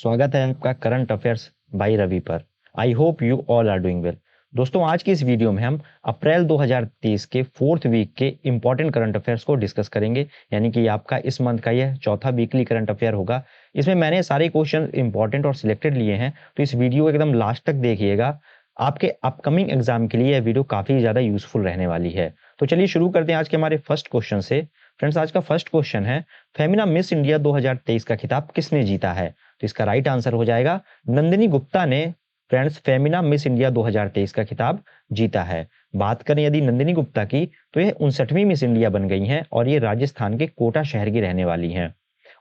स्वागत है आपका करंट अफेयर्स बाई रवि पर। I hope you all are doing well. दोस्तों, आज की इस वीडियो में हम अप्रैल 2023 के फोर्थ वीक के इंपॉर्टेंट करंट अफेयर्स को डिस्कस करेंगे। यानी कि आपका इस मंथ का यह चौथा वीकली करंट अफेयर होगा। इसमें मैंने सारे क्वेश्चन इंपॉर्टेंट और सिलेक्टेड लिए हैं, तो इस वीडियो को एकदम लास्ट तक देखिएगा। आपके अपकमिंग एग्जाम के लिए यह वीडियो काफी ज्यादा यूजफुल रहने वाली है। तो चलिए शुरू करते हैं आज के हमारे फर्स्ट क्वेश्चन से। फ्रेंड्स, आज का फर्स्ट क्वेश्चन है, फेमिना मिस इंडिया 2023 का खिताब किसने जीता है? तो इसका राइट आंसर हो जाएगा नंदिनी गुप्ता ने फ्रेंड्स फेमिना मिस इंडिया 2023 का खिताब जीता है। बात करें यदि नंदिनी गुप्ता की, तो ये 59वीं मिस इंडिया बन गई हैं और ये राजस्थान के कोटा शहर की रहने वाली हैं।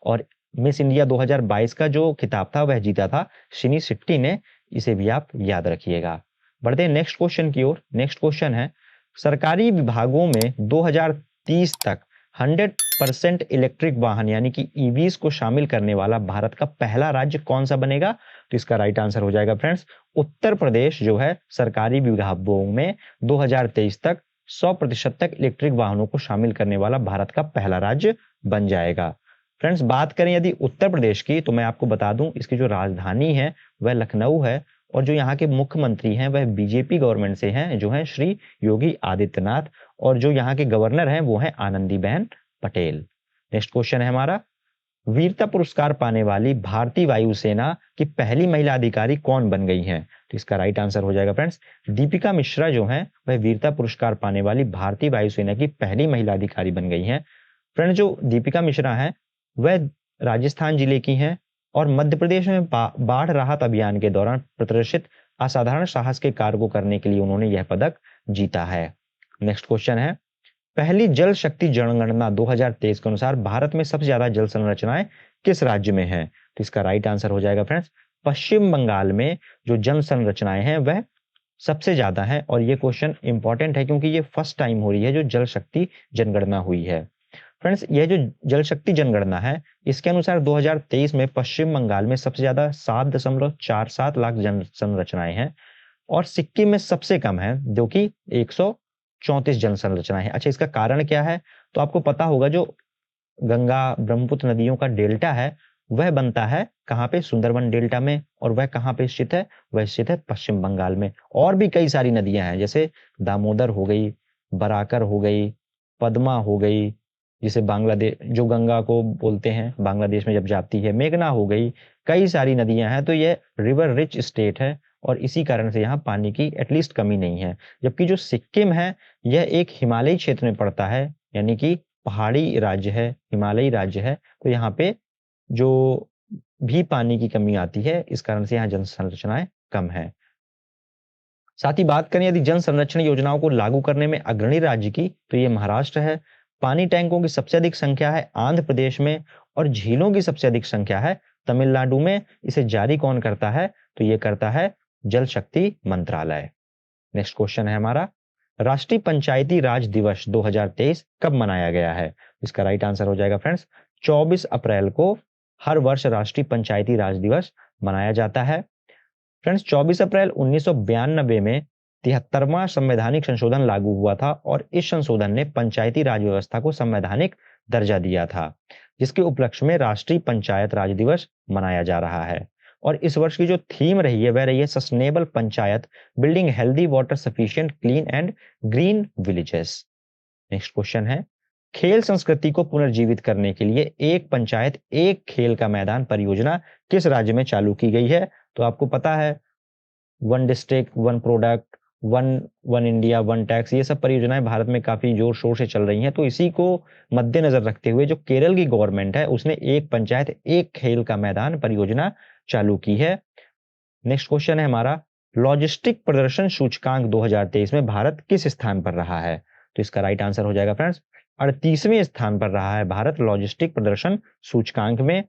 और मिस इंडिया 2022 का जो खिताब था वह जीता था शिनी शेट्टी ने। इसे भी आप याद रखिएगा। बढ़ते हैं नेक्स्ट क्वेश्चन की ओर। नेक्स्ट क्वेश्चन है, सरकारी विभागों में 2030 तक 100% इलेक्ट्रिक वाहन यानी कि ईवीज को शामिल करने वाला भारत का पहला राज्य कौन सा बनेगा? तो इसका राइट आंसर हो जाएगा फ्रेंड्स उत्तर प्रदेश जो है सरकारी विभागों में 2023 तक 100% तक इलेक्ट्रिक वाहनों को शामिल करने वाला भारत का पहला राज्य बन जाएगा। फ्रेंड्स, बात करें यदि उत्तर प्रदेश की, तो मैं आपको बता दूं इसकी जो राजधानी है वह लखनऊ है और जो यहाँ के मुख्यमंत्री हैं वह बीजेपी गवर्नमेंट से हैं, जो हैं श्री योगी आदित्यनाथ, और जो यहाँ के गवर्नर हैं वो हैं आनंदीबेन पटेल। नेक्स्ट क्वेश्चन है हमारा, वीरता पुरस्कार पाने वाली भारतीय वायुसेना की पहली महिला अधिकारी कौन बन गई हैं? तो इसका राइट आंसर हो जाएगा फ्रेंड्स दीपिका मिश्रा जो हैं वह वीरता पुरस्कार पाने वाली भारतीय वायुसेना की पहली महिला अधिकारी बन गई हैं। फ्रेंड्स, जो दीपिका मिश्रा हैं वह राजस्थान जिले की हैं और मध्य प्रदेश में बाढ़ राहत अभियान के दौरान प्रदर्शित असाधारण साहस के कार्य को करने के लिए उन्होंने यह पदक जीता है। नेक्स्ट क्वेश्चन है, पहली जल शक्ति जनगणना 2023 के अनुसार भारत में सबसे ज्यादा जल संरचनाएं किस राज्य में हैं? तो इसका राइट आंसर हो जाएगा फ्रेंड्स पश्चिम बंगाल में जो जल संरचनाएं हैं वह सबसे ज्यादा हैं। और ये क्वेश्चन इंपॉर्टेंट है क्योंकि ये फर्स्ट टाइम हो रही है जो जल शक्ति जनगणना हुई है। फ्रेंड्स, यह जो जल शक्ति जनगणना है इसके अनुसार 2023 में पश्चिम बंगाल में सबसे ज्यादा 7.47 लाख जन संरचनाएं हैं और सिक्किम में सबसे कम है जो कि 134 जन संरचनाएं हैं। अच्छा, इसका कारण क्या है? तो आपको पता होगा जो गंगा ब्रह्मपुत्र नदियों का डेल्टा है वह बनता है कहाँ पे? सुंदरबन डेल्टा में। और वह कहाँ पे स्थित है? वह स्थित है पश्चिम बंगाल में। और भी कई सारी नदियां हैं जैसे दामोदर हो गई, बराकर हो गई, पद्मा हो गई, जिसे बांग्लादेश जो गंगा को बोलते हैं बांग्लादेश में जब जाती है, मेघना हो गई, कई सारी नदियां हैं। तो ये रिवर रिच स्टेट है और इसी कारण से यहाँ पानी की एटलीस्ट कमी नहीं है। जबकि जो सिक्किम है यह एक हिमालयी क्षेत्र में पड़ता है, यानी कि पहाड़ी राज्य है, हिमालयी राज्य है। तो यहाँ पे जो भी पानी की कमी आती है इस कारण से यहाँ जन संरचनाएं कम है। साथ ही बात करें यदि जन संरक्षण योजनाओं को लागू करने में अग्रणी राज्य की, तो ये महाराष्ट्र है। पानी टैंकों की सबसे अधिक संख्या है आंध्र प्रदेश में और झीलों की सबसे अधिक संख्या है तमिलनाडु में। इसे जारी कौन करता है? तो ये करता है जल शक्ति मंत्रालय। नेक्स्ट क्वेश्चन है हमारा, राष्ट्रीय पंचायती राज दिवस 2023 कब मनाया गया है? इसका राइट आंसर हो जाएगा फ्रेंड्स 24 अप्रैल को हर वर्ष राष्ट्रीय पंचायती राज दिवस मनाया जाता है। फ्रेंड्स, 24 अप्रैल 1992 में 73वां संवैधानिक संशोधन लागू हुआ था और इस संशोधन ने पंचायती राज व्यवस्था को संवैधानिक दर्जा दिया था, जिसके उपलक्ष्य में राष्ट्रीय पंचायत राज दिवस मनाया जा रहा है। और इस वर्ष की जो थीम रही है वह रही है sustainable panchayat, building healthy water sufficient clean and green villages. Next question है, खेल संस्कृति को पुनर्जीवित करने के लिए एक पंचायत एक खेल का मैदान परियोजना किस राज्य में चालू की गई है? तो आपको पता है one district one product, one one India one tax, ये सब परियोजनाएं भारत में काफी जोर शोर से चल रही हैं। तो इसी को मद्देनजर रखते हुए जो केरल की गवर्नमेंट है उसने एक पंचायत एक खेल का मैदान परियोजना चालू की है। नेक्स्ट क्वेश्चन है हमारा, लॉजिस्टिक प्रदर्शन सूचकांक 2023 में भारत किस स्थान पर रहा है? तो इसका राइट आंसर हो जाएगा फ्रेंड्स 38वें स्थान पर रहा है भारत लॉजिस्टिक प्रदर्शन सूचकांक में।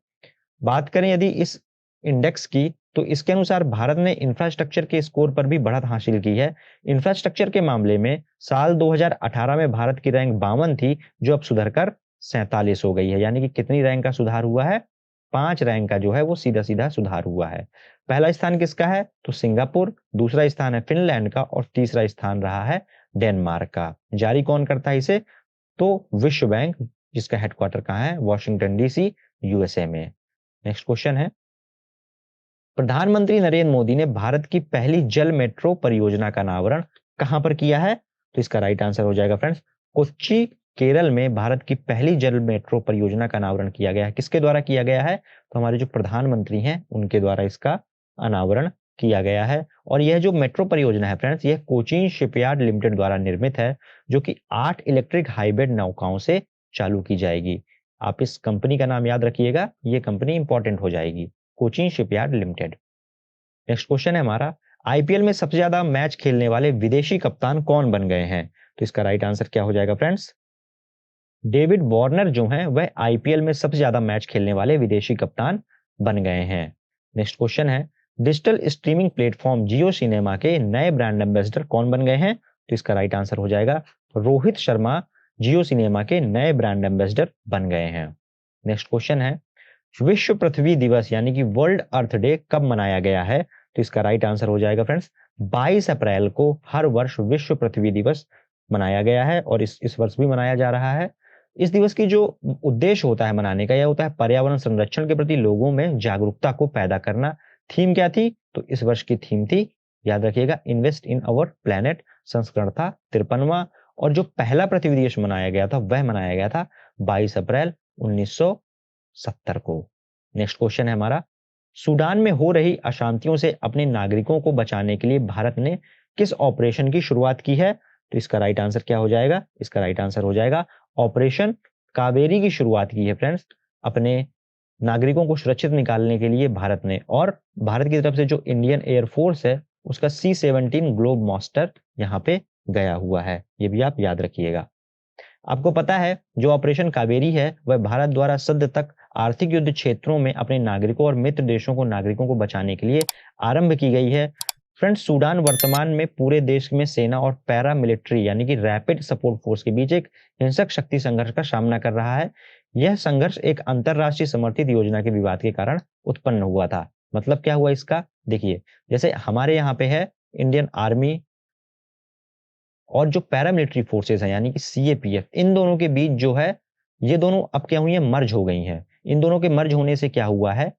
बात करें यदि इस इंडेक्स की, तो इसके अनुसार भारत ने इंफ्रास्ट्रक्चर के स्कोर पर भी बढ़त हासिल की है। इंफ्रास्ट्रक्चर के मामले में साल 2018 में भारत की रैंक 52 थी जो अब सुधरकर 47 हो गई है। यानी कि कितनी रैंक का सुधार हुआ है? 5 रैंक का जो है वो सीधा सीधा सुधार हुआ है। पहला स्थान किसका है? तो सिंगापुर, दूसरा स्थान है फिनलैंड का और तीसरा स्थान रहा है डेनमार्क का। जारी कौन करता है इसे? तो विश्व बैंक, जिसका हेडक्वार्टर कहाँ है? वॉशिंगटन डीसी यूएसए में। नेक्स्ट क्वेश्चन है, प्रधानमंत्री नरेंद्र मोदी ने भारत की पहली जल मेट्रो परियोजना का अनावरण कहां पर किया है? तो इसका राइट आंसर हो जाएगा फ्रेंड्स, कोच्चि, केरल में भारत की पहली जल मेट्रो परियोजना का अनावरण किया गया है। किसके द्वारा किया गया है? तो हमारे जो प्रधानमंत्री हैं उनके द्वारा इसका अनावरण किया गया है। और यह जो मेट्रो परियोजना है फ्रेंड्स, यह कोचीन शिपयार्ड लिमिटेड द्वारा निर्मित है, जो कि 8 इलेक्ट्रिक हाइब्रिड नौकाओं से चालू की जाएगी। आप इस कंपनी का नाम याद रखिएगा, ये कंपनी इंपॉर्टेंट हो जाएगी, Cochin shipyard limited. Next question है हमारा, आईपीएल में सबसे ज्यादा मैच खेलने वाले विदेशी कप्तान कौन बन गए हैं? तो इसका राइट आंसर क्या हो जाएगा फ्रेंड्स? डेविड वार्नर जो हैं वह आईपीएल में सबसे ज्यादा मैच खेलने वाले विदेशी कप्तान बन गए हैं। नेक्स्ट क्वेश्चन है, डिजिटल स्ट्रीमिंग प्लेटफॉर्म जियो सिनेमा के नए ब्रांड एम्बेसडर कौन बन गए हैं? तो इसका राइट आंसर हो जाएगा रोहित शर्मा जियो सिनेमा के नए ब्रांड एम्बेसडर बन गए हैं। नेक्स्ट क्वेश्चन है, विश्व पृथ्वी दिवस यानी कि वर्ल्ड अर्थ डे कब मनाया गया है? तो इसका राइट आंसर हो जाएगा फ्रेंड्स, 22 अप्रैल को हर वर्ष विश्व पृथ्वी दिवस मनाया गया है और इस वर्ष भी मनाया जा रहा है। इस दिवस की जो उद्देश्य होता है मनाने का, यह होता है पर्यावरण संरक्षण के प्रति लोगों में जागरूकता को पैदा करना। थीम क्या थी? तो इस वर्ष की थीम थी, याद रखिएगा, इन्वेस्ट इन अवर प्लेनेट। संस्करण था 53वां और जो पहला पृथ्वी दिवस मनाया गया था वह मनाया गया था 22 अप्रैल 1970 को। नेक्स्ट क्वेश्चन है हमारा, सूडान में हो रही अशांतियों से अपने नागरिकों को बचाने के लिए भारत ने किस ऑपरेशन की शुरुआत की है? तो इसका राइट आंसर क्या हो जाएगा? इसका राइट आंसर हो जाएगा ऑपरेशन कावेरी की शुरुआत की है फ्रेंड्स, अपने नागरिकों को सुरक्षित निकालने के लिए भारत ने। और भारत की तरफ से जो इंडियन एयरफोर्स है उसका C-17 ग्लोब मास्टर यहाँ पे गया हुआ है, ये भी आप याद रखिएगा। आपको पता है जो ऑपरेशन कावेरी है वह भारत द्वारा सद्य तक आर्थिक युद्ध क्षेत्रों में अपने नागरिकों और मित्र देशों को नागरिकों को बचाने के लिए आरंभ की गई है। फ्रेंड्स, सूडान वर्तमान में पूरे देश में सेना और पैरा मिलिट्री यानी कि रैपिड सपोर्ट फोर्स के बीच एक हिंसक शक्ति संघर्ष का सामना कर रहा है। यह संघर्ष एक अंतरराष्ट्रीय समर्थित योजना के विवाद के कारण उत्पन्न हुआ था। मतलब क्या हुआ इसका? देखिए, जैसे हमारे यहाँ पे है इंडियन आर्मी और जो पैरामिलिट्री फोर्सेस हैं यानी कि सीएपीएफ, इन दोनों के बीच जो है, ये दोनों अब क्या हुई है, मर्ज हो गई हैं। इन दोनों के मर्ज होने से क्या हुआ है,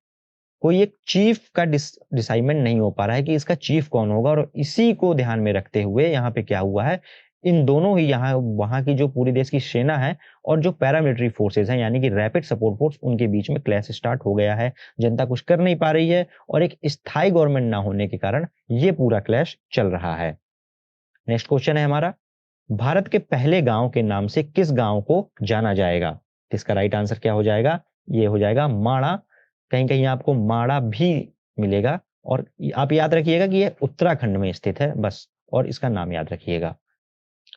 कोई एक चीफ का डिसाइडमेंट नहीं हो पा रहा है कि इसका चीफ कौन होगा। और इसी को ध्यान में रखते हुए यहाँ पे क्या हुआ है, इन दोनों ही यहाँ वहां की जो पूरी देश की सेना है और जो पैरामिलिट्री फोर्सेज हैं यानी कि रैपिड सपोर्ट फोर्स, उनके बीच में क्लैश स्टार्ट हो गया है। जनता कुछ कर नहीं पा रही है और एक स्थायी गवर्नमेंट ना होने के कारण ये पूरा क्लैश चल रहा है। नेक्स्ट क्वेश्चन है हमारा, भारत के पहले गांव के नाम से किस गांव को जाना जाएगा? इसका राइट आंसर क्या हो जाएगा? ये हो जाएगा माणा। कहीं कहीं आपको माणा भी मिलेगा और आप याद रखिएगा कि यह उत्तराखंड में स्थित है बस, और इसका नाम याद रखिएगा।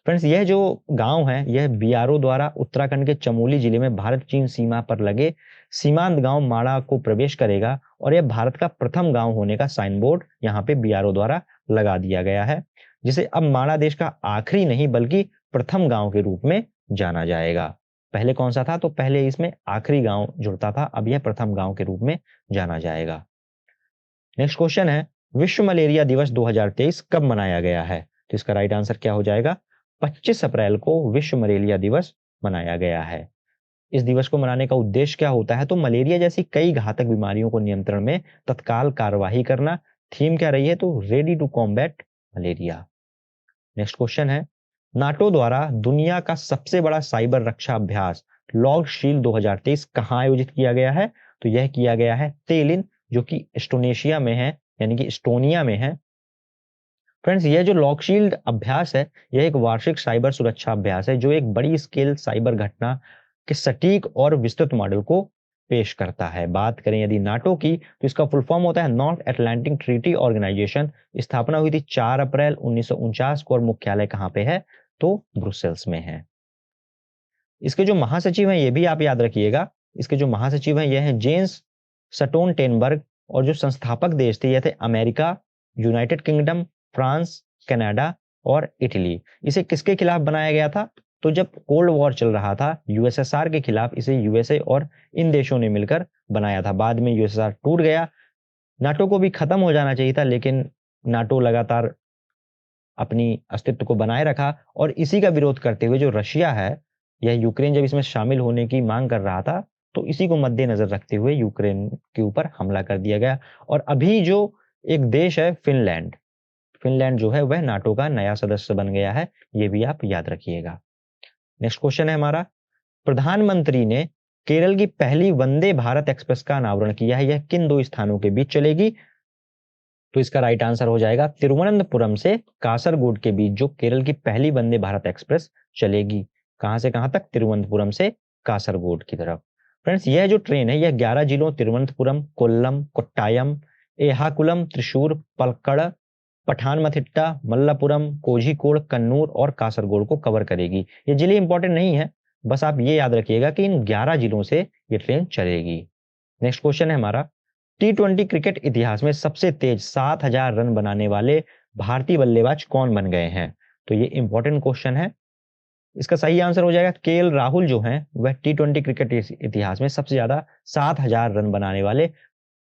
फ्रेंड्स, यह जो गांव है यह बीआरओ द्वारा उत्तराखंड के चमोली जिले में भारत चीन सीमा पर लगे सीमांत गांव माणा को प्रवेश करेगा और यह भारत का प्रथम गांव होने का साइन बोर्ड यहाँ पे बीआरओ द्वारा लगा दिया गया है, जिसे अब माणा देश का आखिरी नहीं बल्कि प्रथम गांव के रूप में जाना जाएगा। पहले कौन सा था? तो पहले इसमें आखिरी गांव जुड़ता था, अब यह प्रथम गांव के रूप में जाना जाएगा। नेक्स्ट क्वेश्चन है, विश्व मलेरिया दिवस 2023 कब मनाया गया है? तो इसका राइट आंसर क्या हो जाएगा? 25 अप्रैल को विश्व मलेरिया दिवस मनाया गया है। इस दिवस को मनाने का उद्देश्य क्या होता है? तो मलेरिया जैसी कई घातक बीमारियों को नियंत्रण में तत्काल कार्यवाही करना। थीम क्या रही है? तो ready to combat malaria. Next question है, नाटो द्वारा दुनिया का सबसे बड़ा साइबर रक्षा अभ्यास लॉग शील्ड 2023 कहां आयोजित किया गया है? तो यह किया गया है तेलिन, जो कि एस्टोनेशिया में है यानी कि एस्टोनिया में है। फ्रेंड्स, यह जो लॉग शील्ड अभ्यास है यह एक वार्षिक साइबर सुरक्षा अभ्यास है जो एक बड़ी स्केल साइबर घटना के सटीक और विस्तृत मॉडल को पेश करता है। बात करें यदि नाटो की तो इसका फुल फॉर्म होता है नॉर्थ अटलांटिक ट्रीटी ऑर्गेनाइजेशन। स्थापना हुई थी 4 अप्रैल 1949 को और मुख्यालय कहां पे है? तो ब्रुसेल्स में है। इसके जो महासचिव हैं ये भी आप याद रखिएगा, इसके जो महासचिव हैं ये हैं जेम्स स्टोल्टेनबर्ग और जो संस्थापक देश थे ये थे America, United kingdom, France, Canada और इटली। इसे किसके खिलाफ बनाया गया था? तो जब कोल्ड वॉर चल रहा था यूएसएसआर के खिलाफ इसे यूएसए और इन देशों ने मिलकर बनाया था। बाद में यूएसएसआर टूट गया, नाटो को भी खत्म हो जाना चाहिए था, लेकिन नाटो लगातार अपनी अस्तित्व को बनाए रखा और इसी का विरोध करते हुए जो रशिया है, यह यूक्रेन जब इसमें शामिल होने की मांग कर रहा था तो इसी को मद्देनजर रखते हुए यूक्रेन के ऊपर हमला कर दिया गया। और अभी जो एक देश है फिनलैंड, फिनलैंड जो है वह नाटो का नया सदस्य बन गया है, ये भी आप याद रखिएगा। नेक्स्ट क्वेश्चन है हमारा, प्रधानमंत्री ने केरल की पहली वंदे भारत एक्सप्रेस का अनावरण किया है, यह किन दो स्थानों के बीच चलेगी? तो इसका राइट आंसर हो जाएगा तिरुवनंतपुरम से कासरगोड के बीच जो केरल की पहली वंदे भारत एक्सप्रेस चलेगी। कहां से कहां तक? तिरुवनंतपुरम से कासरगोड की तरफ। फ्रेंड्स, यह जो ट्रेन है यह 11 जिलों तिरुवनंतपुरम, कोल्लम, कोट्टायम, एहाकुलम, त्रिशूर, पलक्कड़, पठानमथिट्टा, मल्लापुरम, कोझिकोड, कन्नूर और कासरगोड को कवर करेगी। ये जिले इंपॉर्टेंट नहीं है, बस आप ये याद रखिएगा कि इन 11 जिलों से ये ट्रेन चलेगी। नेक्स्ट क्वेश्चन है हमारा, T20 क्रिकेट इतिहास में सबसे तेज 7000 रन बनाने वाले भारतीय बल्लेबाज कौन बन गए हैं? तो ये इंपॉर्टेंट क्वेश्चन है। इसका सही आंसर हो जाएगा केएल राहुल जो हैं वह T20 क्रिकेट इतिहास में सबसे ज्यादा 7000 रन बनाने वाले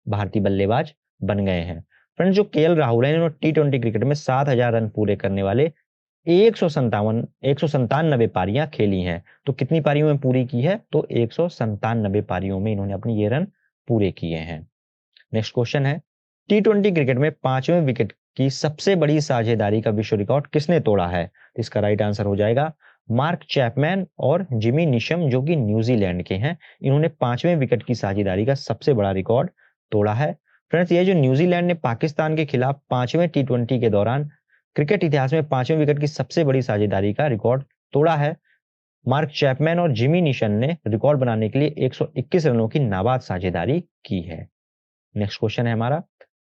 भारतीय बल्लेबाज बन गए हैं। फ्रेंड्स, जो केएल राहुल है इन्होंने T20 क्रिकेट में 7000 रन पूरे करने वाले 197 पारियां खेली हैं। तो कितनी पारियों में पूरी की है? तो 197 पारियों में इन्होंने अपने ये रन पूरे किए हैं। नेक्स्ट क्वेश्चन है, T20 क्रिकेट में 5वें विकेट की सबसे बड़ी साझेदारी का विश्व रिकॉर्ड किसने तोड़ा है? इसका राइट आंसर हो जाएगा मार्क चैपमैन और जिमी निशम जो कि न्यूजीलैंड के हैं। इन्होंने 5वें विकेट की साझेदारी का सबसे बड़ा रिकॉर्ड तोड़ा है। फ्रेंड्स, ये जो न्यूजीलैंड ने पाकिस्तान के खिलाफ 5वें T20 के दौरान क्रिकेट इतिहास में 5वें विकेट की सबसे बड़ी साझेदारी का रिकॉर्ड तोड़ा है। मार्क चैपमैन और जिमी निशन ने रिकॉर्ड बनाने के लिए 121 रनों की नाबाद साझेदारी की है। नेक्स्ट क्वेश्चन है हमारा,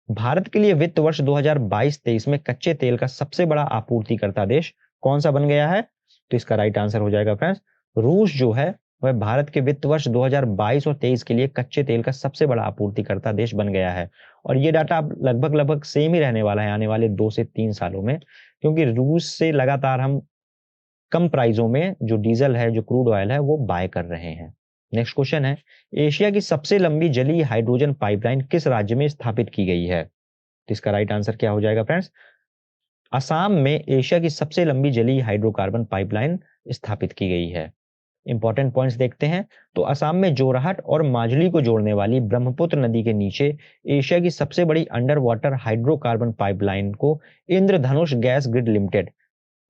भारत के लिए वित्त वर्ष 2022-23 में कच्चे तेल का सबसे बड़ा आपूर्तिकर्ता देश कौन सा बन गया है? तो इसका राइट आंसर हो जाएगा फ्रेंड्स, रूस जो है वह भारत के वित्त वर्ष 2022 और 23 के लिए कच्चे तेल का सबसे बड़ा आपूर्तिकर्ता देश बन गया है। और ये डाटा लगभग सेम ही रहने वाला है आने वाले 2 से 3 सालों में, क्योंकि रूस से लगातार हम कम प्राइसों में जो डीजल है, जो क्रूड ऑयल है वो बाय कर रहे हैं। नेक्स्ट क्वेश्चन है, एशिया की सबसे लंबी जलीय हाइड्रोजन पाइपलाइन किस राज्य में स्थापित की गई है? तो इसका राइट आंसर क्या हो जाएगा फ्रेंड्स? असम में एशिया की सबसे लंबी जलीय हाइड्रोकार्बन पाइपलाइन स्थापित की गई है। इंपॉर्टेंट पॉइंट्स देखते हैं तो असम में जोरहाट और माजुली को जोड़ने वाली ब्रह्मपुत्र नदी के नीचे एशिया की सबसे बड़ी अंडर वाटर हाइड्रोकार्बन पाइपलाइन को इंद्रधनुष गैस ग्रिड लिमिटेड,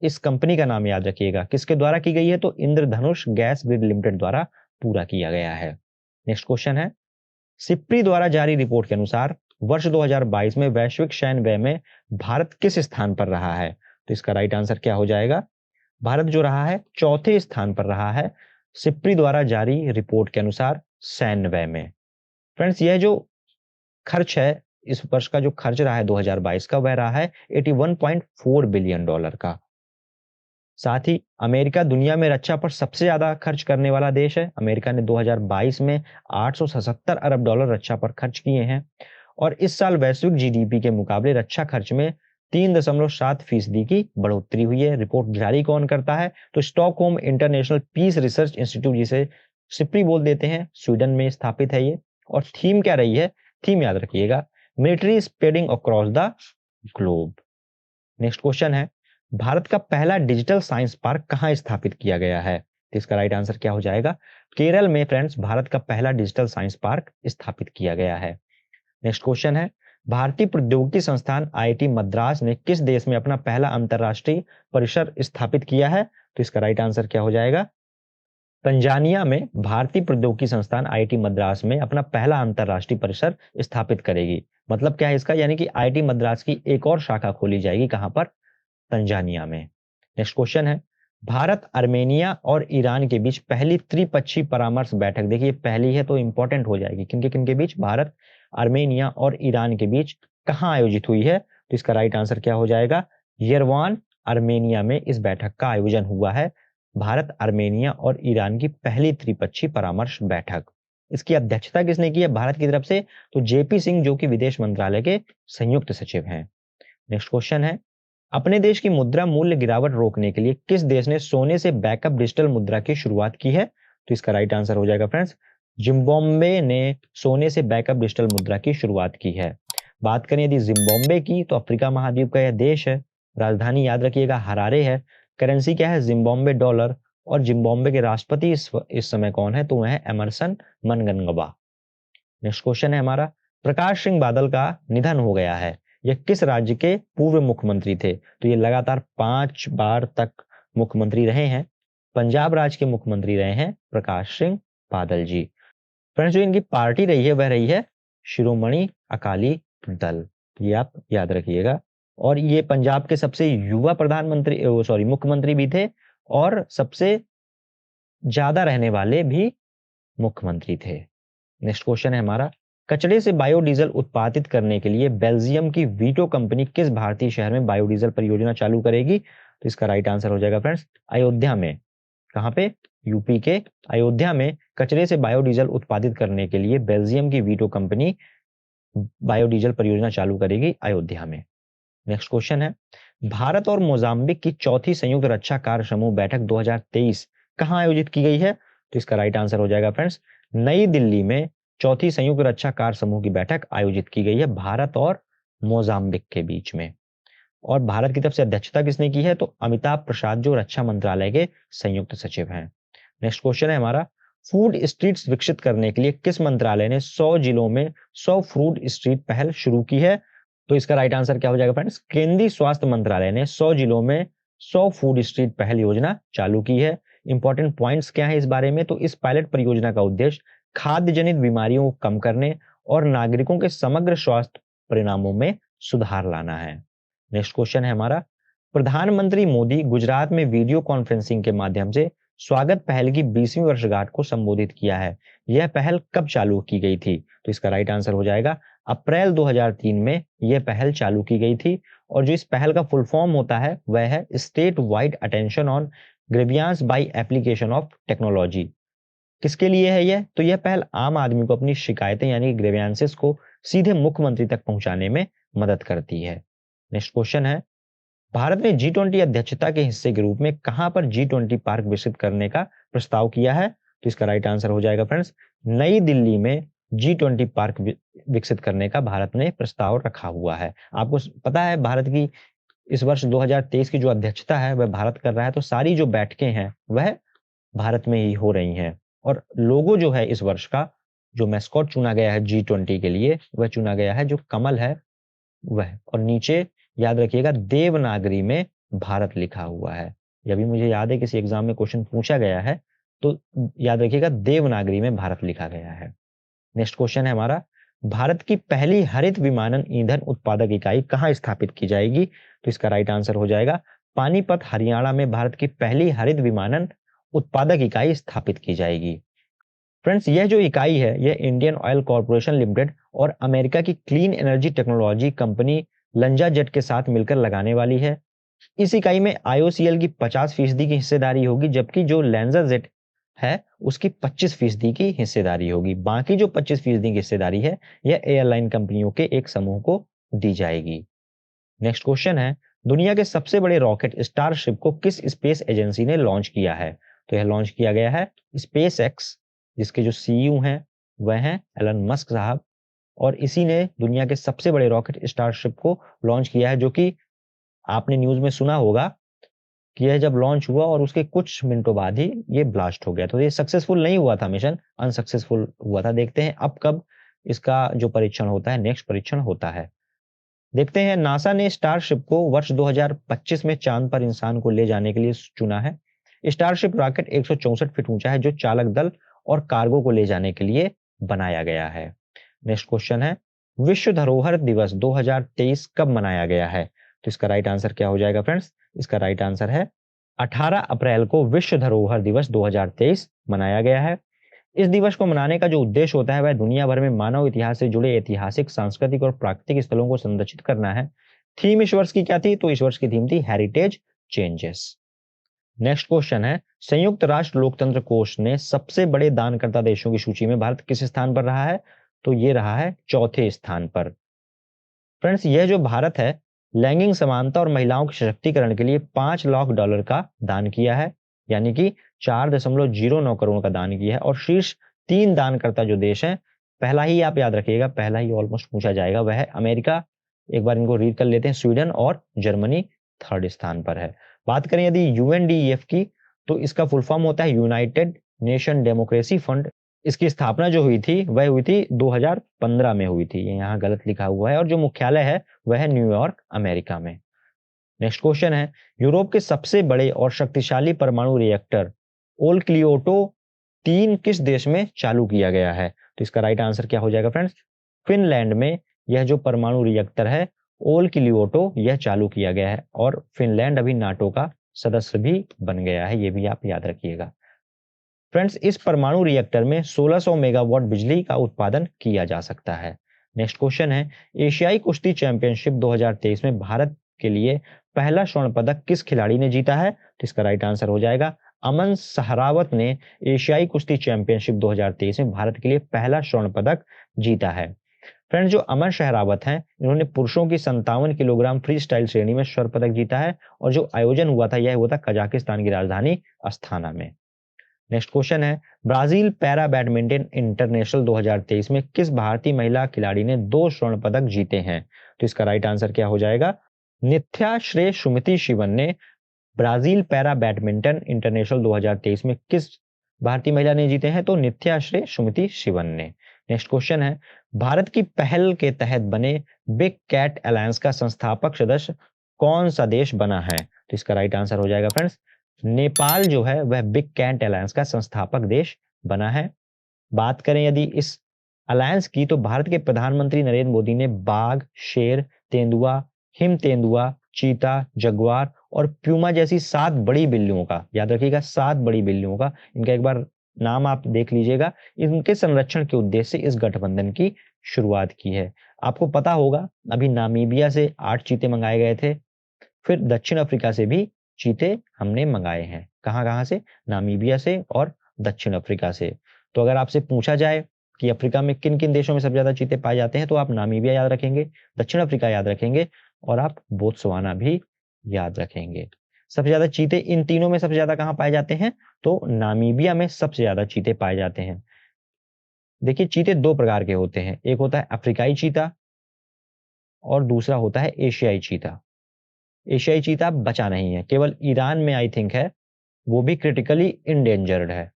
इस कंपनी का नाम याद रखिएगा, किसके द्वारा की गई है? तो इंद्रधनुष गैस ग्रिड लिमिटेड द्वारा पूरा किया गया है। नेक्स्ट क्वेश्चन है, सिप्री द्वारा जारी रिपोर्ट के अनुसार वर्ष 2022 में वैश्विक सैन्य व्यय में भारत किस स्थान पर रहा है? तो इसका राइट आंसर क्या हो जाएगा? भारत जो रहा है 4थे स्थान पर रहा है सिप्री द्वारा जारी रिपोर्ट के अनुसार सैन्य व्यय में। फ्रेंड्स, यह जो खर्च है, इस वर्ष का जो खर्च रहा है 2022 का, वह रहा है 81.4 बिलियन डॉलर का। साथ ही अमेरिका दुनिया में रक्षा पर सबसे ज्यादा खर्च करने वाला देश है। अमेरिका ने 2022 में 877 अरब डॉलर रक्षा पर खर्च किए हैं। और इस साल वैश्विक जीडीपी के मुकाबले रक्षा खर्च में 3.7% की बढ़ोतरी हुई है। रिपोर्ट जारी कौन करता है? तो Stockholm International Peace Research Institute, जिसे सिप्री बोल देते हैं, स्वीडन में स्थापित है ये। और थीम क्या रही है? थीम याद रखिएगा, military spreading across the globe. Next question है, भारत का पहला डिजिटल साइंस पार्क कहां स्थापित किया गया है? तो इसका राइट आंसर क्या हो जाएगा? केरल में फ्रेंड्स भारत का पहला डिजिटल साइंस पार्क स्थापित किया गया है। नेक्स्ट क्वेश्चन है, भारतीय प्रौद्योगिकी संस्थान आईआईटी मद्रास ने किस देश में अपना पहला अंतरराष्ट्रीय परिसर स्थापित किया है? तो इसका राइट आंसर क्या हो जाएगा? तंजानिया में भारतीय प्रौद्योगिकी संस्थान आईआईटी मद्रास में अपना पहला अंतरराष्ट्रीय परिसर स्थापित करेगी। मतलब क्या है इसका? यानी कि आईआईटी मद्रास की एक और शाखा खोली जाएगी, कहां पर? तंजानिया में। नेक्स्ट क्वेश्चन है, भारत, आर्मेनिया और ईरान के बीच पहली त्रिपक्षीय परामर्श बैठक, देखिए पहली है तो इंपॉर्टेंट हो जाएगी, किनके किनके बीच? भारत, आर्मेनिया और ईरान के बीच कहां आयोजित हुई है? तो इसका राइट आंसर क्या हो जाएगा? येरेवान, आर्मेनिया में इस बैठक का आयोजन हुआ है। भारत, आर्मेनिया और ईरान की पहली त्रिपक्षीय परामर्श बैठक। इसकी अध्यक्षता किसने की है भारत की तरफ से? तो जेपी सिंह जो कि विदेश मंत्रालय के संयुक्त सचिव हैं। नेक्स्ट क्वेश्चन है, अपने देश की मुद्रा मूल्य गिरावट रोकने के लिए किस देश ने सोने से बैकअप डिजिटल मुद्रा की शुरुआत की है? तो इसका राइट आंसर हो जाएगा फ्रेंड्स, जिम्बाब्वे ने सोने से बैकअप डिजिटल मुद्रा की शुरुआत की है। बात करें यदि जिम्बाब्वे की, तो अफ्रीका महाद्वीप का यह देश है। राजधानी याद रखिएगा हरारे है। करेंसी क्या है? Zimbabwe dollar. और जिम्बाब्वे के राष्ट्रपति इस समय कौन है? तो वह है एमरसन मनगंगवा। नेक्स्ट क्वेश्चन है हमारा, प्रकाश सिंह बादल का निधन हो गया है, यह किस राज्य के पूर्व मुख्यमंत्री थे? तो ये लगातार 5 बार तक मुख्यमंत्री रहे हैं। पंजाब राज्य के मुख्यमंत्री रहे हैं प्रकाश सिंह बादल जी। फ्रेंड्स, जो इनकी पार्टी रही है वह रही है शिरोमणि अकाली दल, ये आप याद रखिएगा। और ये पंजाब के सबसे युवा मुख्यमंत्री भी थे और सबसे ज्यादा रहने वाले भी मुख्यमंत्री थे। नेक्स्ट क्वेश्चन है हमारा, कचरे से बायोडीजल उत्पादित करने के लिए बेल्जियम की वीटो कंपनी किस भारतीय शहर में बायोडीजल परियोजना चालू करेगी? तो इसका राइट आंसर हो जाएगा फ्रेंड्स अयोध्या में। कहां पे? यूपी के अयोध्या में कचरे से बायोडीजल उत्पादित करने के लिए बेल्जियम की वीटो कंपनी बायोडीजल परियोजना चालू करेगी अयोध्या में। नेक्स्ट क्वेश्चन है, भारत और मोजाम्बिक की चौथी संयुक्त रक्षा कार्य समूह बैठक 2023 कहां आयोजित की गई है? तो इसका राइट आंसर हो जाएगा फ्रेंड्स नई दिल्ली में चौथी संयुक्त रक्षा कार्य समूह की बैठक आयोजित की गई है भारत और मोजाम्बिक के बीच में। और भारत की तरफ से अध्यक्षता किसने की है? तो अमिताभ प्रसाद जो रक्षा मंत्रालय के संयुक्त सचिव हैं। नेक्स्ट क्वेश्चन है हमारा, फूड स्ट्रीट्स विकसित करने के लिए किस मंत्रालय ने 100 जिलों में 100 फूड स्ट्रीट पहल शुरू की है? तो इसका राइट आंसर क्या हो जाएगा फ्रेंड्स? केंद्रीय स्वास्थ्य मंत्रालय ने 100 जिलों में 100 फूड स्ट्रीट पहल योजना चालू की है। इंपॉर्टेंट पॉइंट्स क्या है इस बारे में? तो इस पायलट परियोजना का उद्देश्य खाद्य जनित बीमारियों को कम करने और नागरिकों के समग्र स्वास्थ्य परिणामों में सुधार लाना है। नेक्स्ट क्वेश्चन है हमारा, प्रधानमंत्री मोदी गुजरात में वीडियो कॉन्फ्रेंसिंग के माध्यम से स्वागत पहल की 20वीं वर्षगांठ को संबोधित किया है। यह पहल कब चालू की गई थी? तो इसका राइट आंसर हो जाएगा अप्रैल 2003 में यह पहल चालू की गई थी। और जो इस पहल का फुल फॉर्म होता है वह है state wide attention on grievance by application of technology. किसके लिए है यह? तो यह पहल आम आदमी को अपनी शिकायतें यानी ग्रीवियंसेस को सीधे मुख्यमंत्री तक पहुंचाने में मदद करती है। नेक्स्ट क्वेश्चन है, भारत ने G20 अध्यक्षता के हिस्से के रूप में कहां पर G20 पार्क विकसित करने का प्रस्ताव किया है? तो इसका राइट आंसर हो जाएगा फ्रेंड्स नई दिल्ली में G20 पार्क विकसित करने का भारत ने प्रस्ताव रखा हुआ है। आपको पता है भारत की इस वर्ष 2023 की जो अध्यक्षता है वह भारत कर रहा है, तो सारी जो बैठकें हैं वह भारत में ही हो रही हैं। और लोगो जो है इस वर्ष का जो मैस्कॉट चुना गया है G20 के लिए वह चुना गया है जो कमल है वह, और नीचे याद रखिएगा देवनागरी में भारत लिखा हुआ है। यह भी मुझे याद है किसी एग्जाम में क्वेश्चन पूछा गया है, तो याद रखिएगा देवनागरी में भारत लिखा गया है। नेक्स्ट क्वेश्चन है हमारा, भारत की पहली हरित विमानन ईंधन उत्पादक इकाई कहां स्थापित की जाएगी? तो इसका राइट आंसर हो जाएगा पानीपत हरियाणा में भारत की पहली हरित विमानन उत्पादक इकाई स्थापित की जाएगी। फ्रेंड्स, यह जो इकाई है यह इंडियन ऑयल कॉर्पोरेशन लिमिटेड और अमेरिका की क्लीन एनर्जी टेक्नोलॉजी कंपनी लंजाजेट के साथ मिलकर लगाने वाली है। इस इकाई में IOCL की 50% की हिस्सेदारी होगी, जबकि जो लंजाजेट है उसकी 25% की हिस्सेदारी होगी। बाकी जो 25% की हिस्सेदारी है यह एयरलाइन कंपनियों के एक समूह को दी जाएगी। नेक्स्ट क्वेश्चन है, दुनिया के सबसे बड़े रॉकेट स्टारशिप को किस स्पेस एजेंसी ने लॉन्च किया है? तो यह लॉन्च किया गया है SpaceX, जिसके जो CEO हैं वह हैं एलन मस्क साहब, और इसी ने दुनिया के सबसे बड़े रॉकेट स्टारशिप को लॉन्च किया है, जो कि आपने न्यूज में सुना होगा कि यह जब लॉन्च हुआ और उसके कुछ मिनटों बाद ही ये ब्लास्ट हो गया। तो ये सक्सेसफुल नहीं हुआ था, मिशन अनसक्सेसफुल हुआ था। देखते हैं अब कब इसका जो परीक्षण होता है, नेक्स्ट परीक्षण होता है। देखते हैं, नासा ने स्टारशिप को वर्ष 2025 में चांद पर इंसान को ले जाने के लिए चुना है। स्टारशिप रॉकेट 164 फीट ऊंचा है जो चालक दल और कार्गो को ले जाने के लिए बनाया गया है। नेक्स्ट क्वेश्चन है, विश्व धरोहर दिवस 2023 कब मनाया गया है? तो इसका राइट आंसर क्या हो जाएगा फ्रेंड्स? इसका राइट आंसर है 18 अप्रैल को विश्व धरोहर दिवस 2023 मनाया गया है। इस दिवस को मनाने का जो उद्देश्य होता है वह दुनिया भर में मानव इतिहास से जुड़े ऐतिहासिक, सांस्कृतिक और प्राकृतिक स्थलों को संरक्षित करना है। थीम इस वर्ष की क्या थी? तो इस वर्ष की थीम थी हेरिटेज चेंजेस। नेक्स्ट क्वेश्चन है, संयुक्त राष्ट्र लोकतंत्र कोष ने सबसे बड़े दानकर्ता देशों की सूची में भारत किस स्थान पर रहा है? तो ये रहा है चौथे स्थान पर। फ्रेंड्स, यह जो भारत है लैंगिक समानता और महिलाओं के सशक्तिकरण के लिए $5 लाख का दान किया है, यानी कि 4.09 करोड़ का दान किया है। और शीर्ष 3 दानकर्ता जो देश हैं, पहला ही आप याद रखिएगा, पहला ही ऑलमोस्ट पूछा जाएगा, वह है अमेरिका, एक बार इनको रीड कर लेते हैं, स्वीडन, और जर्मनी 3rd स्थान पर है। बात करें यदि UNDEF की, तो इसका फुल फॉर्म होता है यूनाइटेड नेशन डेमोक्रेसी फंड। इसकी स्थापना जो हुई थी वह हुई थी 2015 में हुई थी, ये यहाँ गलत लिखा हुआ है, और जो मुख्यालय है वह है न्यूयॉर्क अमेरिका में। नेक्स्ट क्वेश्चन है, यूरोप के सबसे बड़े और शक्तिशाली परमाणु रिएक्टर ओलक्लियोटो 3 किस देश में चालू किया गया है? तो इसका राइट आंसर क्या हो जाएगा फ्रेंड्स? फिनलैंड में यह जो परमाणु रिएक्टर है ओलक्लियोटो यह चालू किया गया है, और फिनलैंड अभी नाटो का सदस्य भी बन गया है, ये भी आप याद रखिएगा। फ्रेंड्स, इस परमाणु रिएक्टर में 1600 मेगावाट बिजली का उत्पादन किया जा सकता है। नेक्स्ट क्वेश्चन है, एशियाई कुश्ती चैंपियनशिप 2023 में भारत के लिए पहला स्वर्ण पदक किस खिलाड़ी ने जीता है? तो इसका राइट आंसर हो जाएगा अमन सहरावत ने एशियाई कुश्ती चैंपियनशिप 2023 में भारत के लिए पहला स्वर्ण पदक जीता है। फ्रेंड्स, जो अमन सहरावत हैं इन्होंने पुरुषों की 57 किलोग्राम फ्री स्टाइल श्रेणी में स्वर्ण पदक जीता है, और जो आयोजन हुआ था यह हुआ था कजाकिस्तान की राजधानी अस्थाना में। नेक्स्ट क्वेश्चन है, ब्राजील पैरा बैडमिंटन इंटरनेशनल 2023 में किस भारतीय महिला खिलाड़ी ने 2 स्वर्ण पदक जीते हैं? तो इसका राइट आंसर क्या हो जाएगा? नित्या श्रेय सुमति शिवन ने ब्राजील पैरा बैडमिंटन इंटरनेशनल 2023 में किस भारतीय महिला ने जीते हैं? तो नित्या श्रेय सुमति शिवन ने। नेक्स्ट क्वेश्चन है, भारत की पहल के तहत बने बिग कैट अलायंस का संस्थापक सदस्य कौन सा देश बना है? तो इसका राइट आंसर हो जाएगा फ्रेंड्स, नेपाल जो है वह बिग कैट अलायंस का संस्थापक देश बना है। बात करें यदि इस अलायंस की, तो भारत के प्रधानमंत्री नरेंद्र मोदी ने बाघ, शेर, तेंदुआ, हिम तेंदुआ, चीता, जगुआर और प्यूमा जैसी 7 बड़ी बिल्लियों का, याद रखिएगा 7 बड़ी बिल्लियों का, इनका एक बार नाम आप देख लीजिएगा, इनके संरक्षण के उद्देश्य से इस गठबंधन की शुरुआत की है। आपको पता होगा अभी नामीबिया से 8 चीते मंगाए गए थे, फिर दक्षिण अफ्रीका से भी चीते हमने मंगाए हैं। कहां कहां से? नामीबिया से और दक्षिण अफ्रीका से। तो अगर आपसे पूछा जाए कि अफ्रीका में किन किन देशों में सबसे ज्यादा चीते पाए जाते हैं, तो आप नामीबिया याद रखेंगे, दक्षिण अफ्रीका याद रखेंगे, और आप बोत्सवाना भी याद रखेंगे। सबसे ज्यादा चीते इन तीनों में सबसे ज्यादा कहां पाए जाते हैं? तो नामीबिया में सबसे ज्यादा चीते पाए जाते हैं। देखिए, चीते 2 प्रकार के होते हैं, एक होता है अफ्रीकाई चीता और दूसरा होता है एशियाई चीता। एशियाई चीता बचा नहीं है, केवल ईरान में आई थिंक है, वो भी क्रिटिकली इंडेंजर्ड है,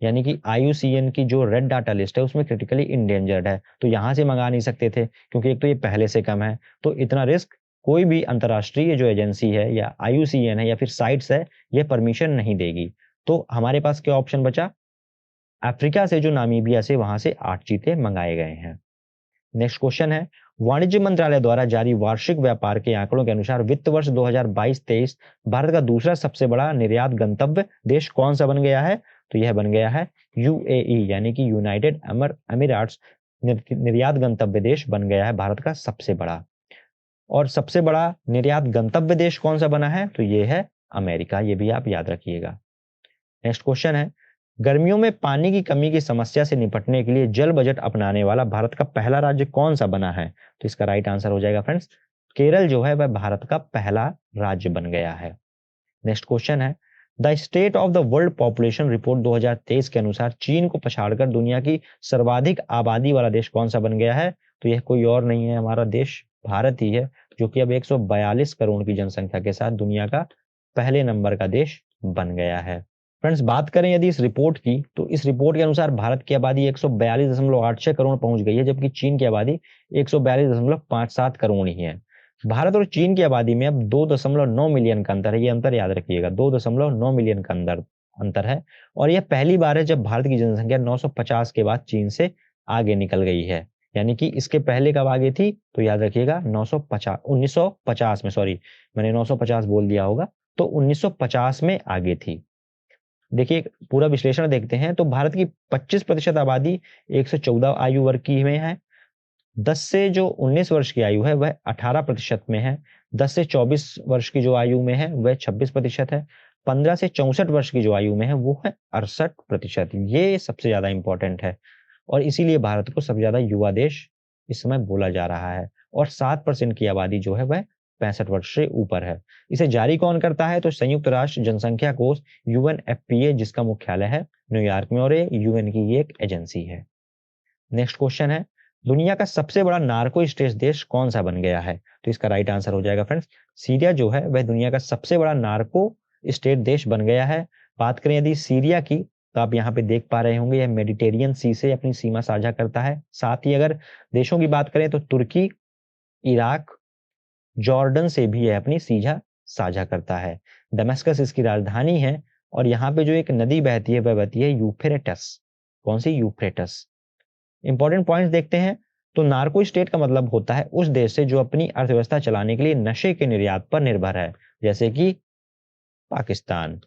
यानी कि IUCN की जो रेड डाटा लिस्ट है उसमें क्रिटिकली इंडेंजर्ड है, तो यहां से मंगा नहीं सकते थे, क्योंकि एक तो ये पहले से कम है, तो इतना रिस्क कोई भी अंतर्राष्ट्रीय जो एजेंसी है या IUCN है या फिर साइट्स है, ये परमिशन नहीं देगी। तो हमारे पास क्या ऑप्शन बचा? अफ्रीका से, जो नामीबिया से, वहां से 8 चीते मंगाए गए हैं। नेक्स्ट क्वेश्चन है, वाणिज्य मंत्रालय द्वारा जारी वार्षिक व्यापार के आंकड़ों के अनुसार वित्त वर्ष 2022-23 भारत का दूसरा सबसे बड़ा निर्यात गंतव्य देश कौन सा बन गया है? तो यह बन गया है UAE, यानी कि यूनाइटेड अमीरात्स निर्यात गंतव्य देश बन गया है भारत का सबसे बड़ा। और सबसे बड़ा निर्यात गंतव्य देश कौन सा बना है? तो यह है अमेरिका, ये भी आप याद रखिएगा। नेक्स्ट क्वेश्चन है, गर्मियों में पानी की कमी की समस्या से निपटने के लिए जल बजट अपनाने वाला भारत का पहला राज्य कौन सा बना है? तो इसका राइट आंसर हो जाएगा फ्रेंड्स, केरल जो है वह भारत का पहला राज्य बन गया है। नेक्स्ट क्वेश्चन है, the state of the world population report 2023 के अनुसार चीन को पछाड़कर दुनिया की सर्वाधिक आबादी वाला देश कौन सा बन गया है? तो यह कोई और नहीं है, हमारा देश भारत ही है, जो कि अब 142 करोड़ की जनसंख्या के साथ दुनिया का पहले नंबर का देश बन गया है। फ्रेंड्स, बात करें यदि इस रिपोर्ट की, तो इस रिपोर्ट के अनुसार भारत की आबादी 142.86 करोड़ पहुंच गई है, जबकि चीन की आबादी 142.57 करोड़ ही है। भारत और चीन की आबादी में अब 2.9 मिलियन का अंतर है, ये अंतर याद रखिएगा, 2.9 मिलियन का अंतर है, और यह पहली बार है जब भारत की जनसंख्या 950 के बाद चीन से आगे निकल गई है। यानी कि इसके पहले कब आगे थी? तो याद रखिएगा 1950 में, सॉरी मैंने 950 बोल दिया होगा, तो 1950 में आगे थी। देखिए, पूरा विश्लेषण देखते हैं, तो भारत की 25% आबादी 114 आयु वर्ग की में है, 10 से जो 19 वर्ष की आयु है वह 18% में है, 10 से 24 वर्ष की जो आयु में है वह 26% है, 15 से 64 वर्ष की जो आयु में है वो है 68%। ये सबसे ज्यादा इंपॉर्टेंट है, और इसीलिए भारत को सबसे ज्यादा युवा देश इस समय बोला जा रहा है, और 7% की आबादी जो है वह 65 वर्ष से ऊपर है। इसे जारी कौन करता है? तो संयुक्त राष्ट्र जनसंख्या कोष UNFPA, जिसका मुख्यालय है न्यूयॉर्क में, और ये UN की एक एजेंसी है। नेक्स्ट क्वेश्चन है, दुनिया का सबसे बड़ा नार्को स्टेट देश कौन सा बन गया है? तो इसका राइट आंसर हो जाएगा फ्रेंड्स, सीरिया जो है वह दुनिया का सबसे बड़ा नार्को स्टेट देश बन गया है। बात करें यदि सीरिया की, तो आप यहाँ पे देख पा रहे होंगे यह मेडिटेरियन सी से अपनी सीमा साझा करता है। साथ ही अगर देशों की बात करें तो तुर्की, इराक, जॉर्डन से भी यह अपनी सीमा साझा करता है। दमिश्कस इसकी राजधानी है और यहाँ पे जो एक नदी बहती है वह बहती है यूफ्रेटस। कौन सी? यूफ्रेटस। इंपॉर्टेंट पॉइंट्स देखते हैं। तो नार्को स्टेट का मतलब होता है उस देश से जो अपनी अर्थव्यवस्था चलाने के लिए नशे के निर्यात पर निर्भर है, जैसे कि पाकिस्तान।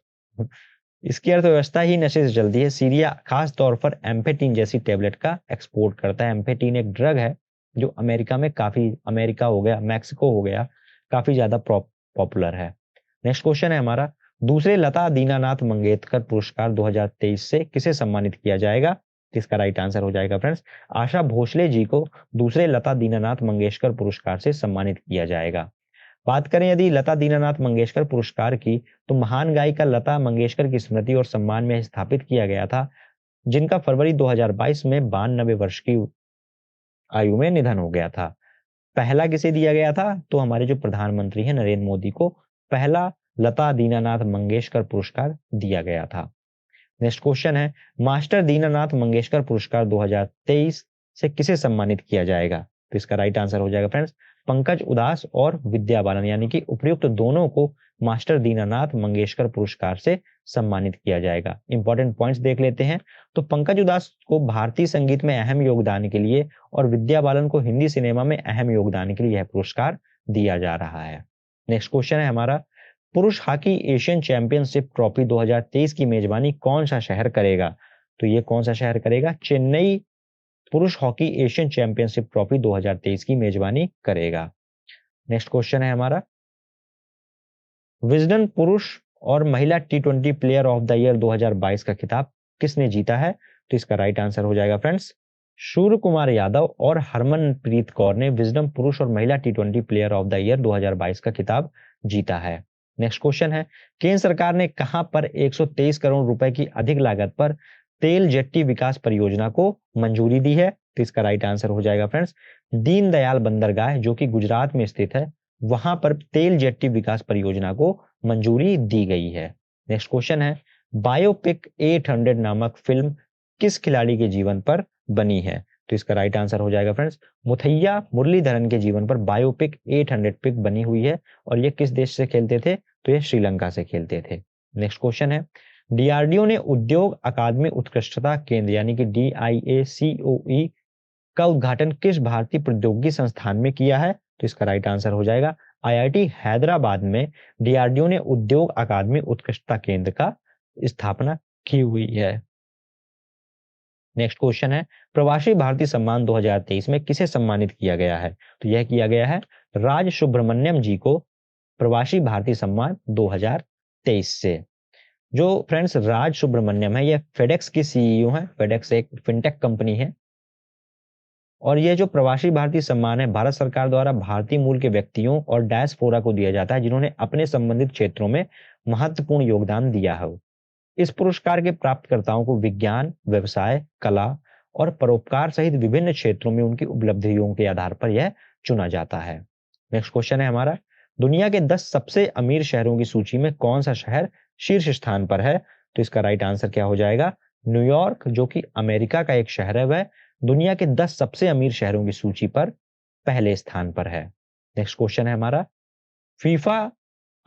इसकी अर्थव्यवस्था ही नशे से चलती है। सीरिया खास तौर पर एम्फेटीन जैसी टेबलेट का एक्सपोर्ट करता है। एम्फेटीन एक ड्रग है जो अमेरिका में काफी, अमेरिका हो गया, मैक्सिको हो गया, काफी ज्यादा पॉपुलर है। नेक्स्ट क्वेश्चन है हमारा, दूसरे लता दीनानाथ मंगेशकर पुरस्कार 2023 से किसे सम्मानित किया जाएगा? इसका राइट आंसर हो जाएगा फ्रेंड्स, आशा भोसले जी को दूसरे लता दीनानाथ मंगेशकर पुरस्कार से सम्मानित किया जाएगा। बात करें यदि लता दीनानाथ मंगेशकर पुरस्कार की, तो महान गायिका लता मंगेशकर की स्मृति और सम्मान में स्थापित किया गया था, जिनका फरवरी 2022 में 92 वर्ष की आयु में निधन हो गया था। पहला किसे दिया गया था? तो हमारे जो प्रधानमंत्री हैं नरेंद्र मोदी को पहला लता दीनानाथ मंगेशकर पुरस्कार दिया गया था। नेक्स्ट क्वेश्चन है, मास्टर दीनानाथ मंगेशकर पुरस्कार 2023 से किसे सम्मानित किया जाएगा? तो इसका राइट आंसर हो जाएगा फ्रेंड्स, पंकज उदास और विद्या बालन, यानी कि उपयुक्त दोनों को मास्टर दीनानाथ मंगेशकर पुरस्कार से सम्मानित किया जाएगा। इंपॉर्टेंट पॉइंट्स देख लेते हैं। तो पंकज उदास को भारतीय संगीत में अहम योगदान के लिए और विद्या बालन को हिंदी सिनेमा में अहम योगदान के लिए यह पुरस्कार दिया जा रहा है। नेक्स्ट क्वेश्चन है हमारा, पुरुष हॉकी एशियन चैंपियनशिप ट्रॉफी 2023 की मेजबानी कौन सा शहर करेगा? तो ये कौन सा शहर करेगा? चेन्नई पुरुष हॉकी एशियन चैंपियनशिप ट्रॉफी 2023 की मेजबानी करेगा। नेक्स्ट क्वेश्चन है हमारा, विजडन पुरुष और महिला टी20 प्लेयर ऑफ द ईयर 2022 का खिताब किसने जीता है? तो इसका राइट आंसर हो जाएगा फ्रेंड्स, सूर्य कुमार यादव और हरमनप्रीत कौर ने विजडम पुरुष और महिला टी20 प्लेयर ऑफ द ईयर 2022 का खिताब जीता है। नेक्स्ट क्वेश्चन है, केंद्र सरकार ने कहां पर 123 करोड़ रुपए की अधिक लागत पर तेल जेट्टी विकास परियोजना को मंजूरी दी है? तो इसका राइट आंसर हो जाएगा फ्रेंड्स, दीनदयाल बंदरगाह जो कि गुजरात में स्थित है, वहां पर तेल जेट्टी विकास परियोजना को मंजूरी दी गई है। नेक्स्ट क्वेश्चन है, बायोपिक 800 नामक फिल्म किस खिलाड़ी के जीवन पर बनी है? तो इसका राइट आंसर हो जाएगा फ्रेंड्स, मुथैया मुरलीधरन के जीवन पर बायोपिक 800 पिक बनी हुई है और ये किस देश से खेलते थे? तो ये श्रीलंका से खेलते थे। नेक्स्ट क्वेश्चन है, डीआरडीओ ने उद्योग अकादमी उत्कृष्टता केंद्र यानी कि DIACOE का उद्घाटन किस भारतीय प्रौद्योगिकी संस्थान में किया है? तो इसका राइट आंसर हो जाएगा, IIT हैदराबाद में डीआरडीओ ने उद्योग अकादमी उत्कृष्टता केंद्र का स्थापना की हुई है। नेक्स्ट क्वेश्चन है, प्रवासी भारतीय सम्मान 2023 में किसे सम्मानित किया गया है? तो यह किया गया है राज सुब्रमण्यम जी को प्रवासी भारतीय सम्मान 2023 से। जो फ्रेंड्स राज सुब्रमण्यम है यह फेडेक्स की सीईओ है। फेडेक्स एक फिनटेक कंपनी है और ये जो प्रवासी भारतीय सम्मान है भारत सरकार द्वारा भारतीय मूल के व्यक्तियों और डायस्पोरा को दिया जाता है जिन्होंने अपने संबंधित क्षेत्रों में महत्वपूर्ण योगदान दिया हो। इस पुरस्कार के प्राप्तकर्ताओं को विज्ञान, व्यवसाय, कला और परोपकार सहित विभिन्न क्षेत्रों में उनकी उपलब्धियों के आधार पर यह चुना जाता है। नेक्स्ट क्वेश्चन है हमारा, दुनिया के 10 सबसे अमीर शहरों की सूची में कौन सा शहर शीर्ष स्थान पर है? तो इसका राइट आंसर क्या हो जाएगा, न्यूयॉर्क जो कि अमेरिका का एक शहर है वह दुनिया के 10 सबसे अमीर शहरों की सूची पर पहले स्थान पर है। नेक्स्ट क्वेश्चन है हमारा, फीफा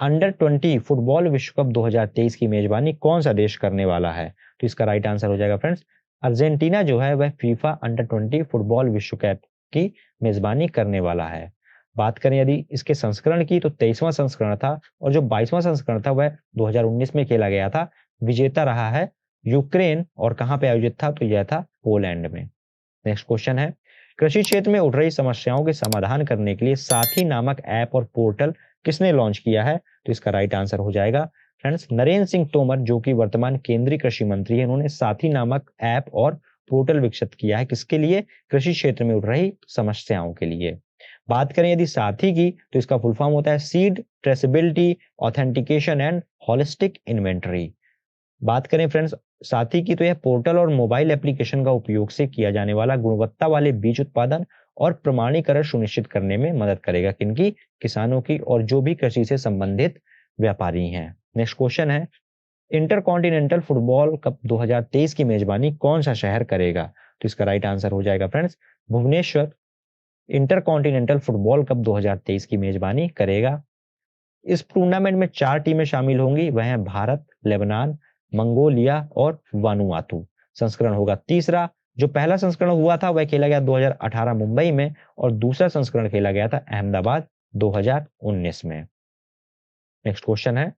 अंडर 20 फुटबॉल विश्व कप 2023 की मेजबानी कौन सा देश करने वाला है? तो इसका राइट आंसर हो जाएगा फ्रेंड्स, अर्जेंटीना जो है वह फीफा अंडर 20 फुटबॉल विश्व कप की मेजबानी करने वाला है। बात करें यदि इसके संस्करण की, तो 23वां संस्करण था और जो 22वां संस्करण था वह 2019 में खेला गया था। विजेता रहा है यूक्रेन और कहां पे आयोजित था? तो यह था पोलैंड में। नेक्स्ट क्वेश्चन है, कृषि क्षेत्र में उठ रही समस्याओं के समाधान करने के लिए साथी नामक ऐप और पोर्टल किसने लॉन्च किया है? तो इसका राइट आंसर हो जाएगा फ्रेंड्स, नरेंद्र सिंह तोमर जो कि वर्तमान केंद्रीय कृषि मंत्री हैं, उन्होंने साथी नामक ऐप और पोर्टल विकसित किया है। किसके लिए? कृषि क्षेत्र में उठ रही समस्याओं के लिए। बात करें यदि साथी की, तो इसका फुल फॉर्म होता है seed traceability authentication and holistic inventory. बात करें फ्रेंड्स साथी की, तो यह पोर्टल और मोबाइल एप्लीकेशन का उपयोग से किया जाने वाला गुणवत्ता वाले बीज उत्पादन और प्रमाणीकरण सुनिश्चित करने में मदद करेगा। किनकी? किसानों की और जो भी कृषि से संबंधित व्यापारी हैं। नेक्स्ट क्वेश्चन है, इंटरकॉन्टिनेंटल फुटबॉल कप 2023 की मेजबानी कौन सा शहर करेगा? तो इसका राइट आंसर हो जाएगा friends Bhubaneswar. Intercontinental football cup 2023 की मेजबानी करेगा। इस टूर्नामेंट में 4 टीमें शामिल होंगी, वह हैं भारत, लेबनान, मंगोलिया और वानुआतू। संस्करण होगा तीसरा। जो पहला संस्करण हुआ था वह खेला गया 2018 मुंबई में और दूसरा संस्करण खेला गया था अहमदाबाद 2019 में। नेक्स्ट क्वेश्चन है,